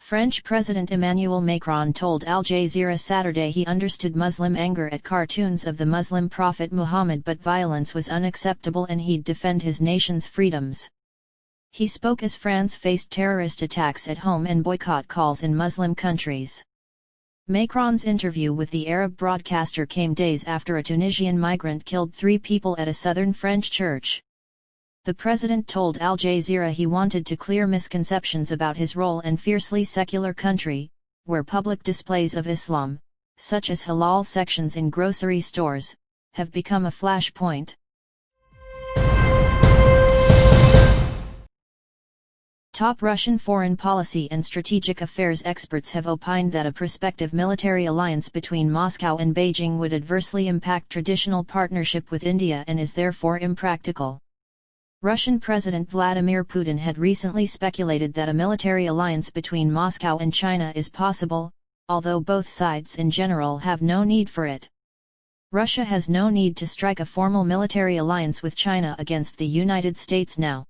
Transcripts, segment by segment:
French President Emmanuel Macron told Al Jazeera Saturday he understood Muslim anger at cartoons of the Muslim prophet Muhammad, but violence was unacceptable and he'd defend his nation's freedoms. He spoke as France faced terrorist attacks at home and boycott calls in Muslim countries. Macron's interview with the Arab broadcaster came days after a Tunisian migrant killed 3 people at a southern French church. The president told Al Jazeera he wanted to clear misconceptions about his role in fiercely secular country, where public displays of Islam, such as halal sections in grocery stores, have become a flashpoint. Top Russian foreign policy and strategic affairs experts have opined that a prospective military alliance between Moscow and Beijing would adversely impact traditional partnership with India and is therefore impractical. Russian President Vladimir Putin had recently speculated that a military alliance between Moscow and China is possible, although both sides in general have no need for it. Russia has no need to strike a formal military alliance with China against the United States now.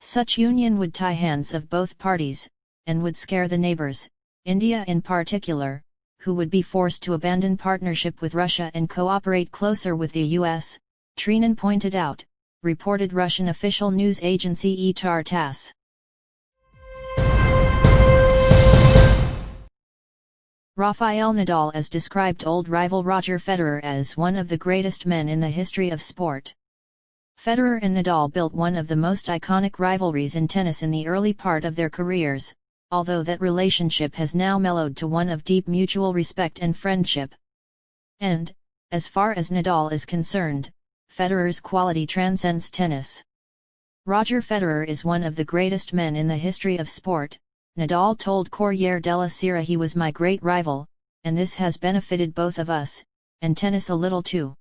Such union would tie hands of both parties, and would scare the neighbors, India in particular, who would be forced to abandon partnership with Russia and cooperate closer with the US, Trinan pointed out, reported Russian official news agency TASS. Rafael Nadal has described old rival Roger Federer as one of the greatest men in the history of sport. Federer and Nadal built one of the most iconic rivalries in tennis in the early part of their careers, although that relationship has now mellowed to one of deep mutual respect and friendship. And, as far as Nadal is concerned, Federer's quality transcends tennis. Roger Federer is one of the greatest men in the history of sport, Nadal told Corriere della Sera. He was my great rival, and this has benefited both of us, and tennis a little too.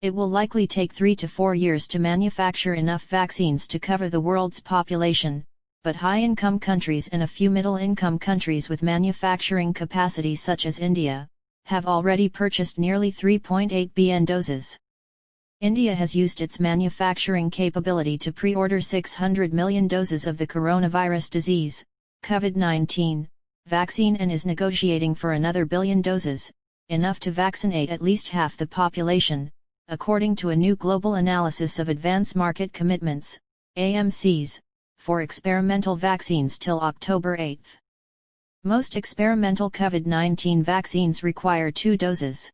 It will likely take 3 to 4 years to manufacture enough vaccines to cover the world's population, but high-income countries and a few middle-income countries with manufacturing capacity such as India, have already purchased nearly 3.8 billion doses. India has used its manufacturing capability to pre-order 600 million doses of the coronavirus disease, COVID-19, vaccine and is negotiating for another billion doses, enough to vaccinate at least half the population, according to a new global analysis of advance market commitments, AMCs, for experimental vaccines till October 8. Most experimental COVID-19 vaccines require 2 doses.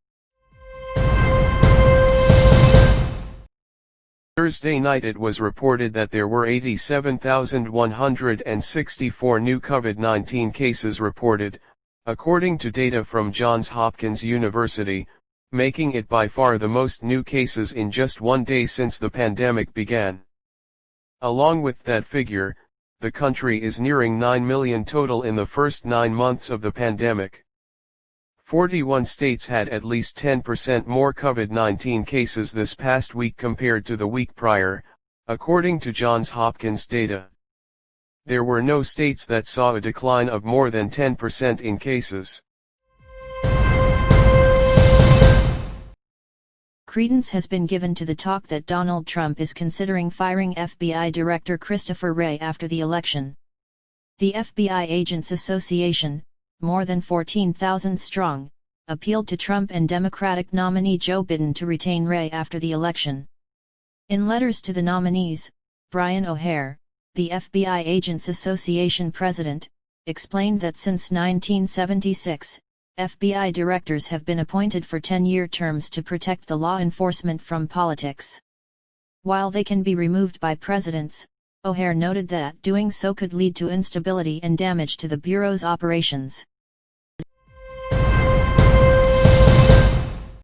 Thursday night it was reported that there were 87,164 new COVID-19 cases reported, according to data from Johns Hopkins University, making it by far the most new cases in just one day since the pandemic began. Along with that figure, the country is nearing 9 million total in the first 9 months of the pandemic. 41 states had at least 10% more COVID-19 cases this past week compared to the week prior, according to Johns Hopkins data. There were no states that saw a decline of more than 10% in cases. Credence has been given to the talk that Donald Trump is considering firing FBI Director Christopher Wray after the election. The FBI Agents Association, more than 14,000 strong, appealed to Trump and Democratic nominee Joe Biden to retain Wray after the election. In letters to the nominees, Brian O'Hare, the FBI Agents Association president, explained that since 1976, FBI directors have been appointed for 10-year terms to protect the law enforcement from politics. While they can be removed by presidents, O'Hare noted that doing so could lead to instability and damage to the Bureau's operations.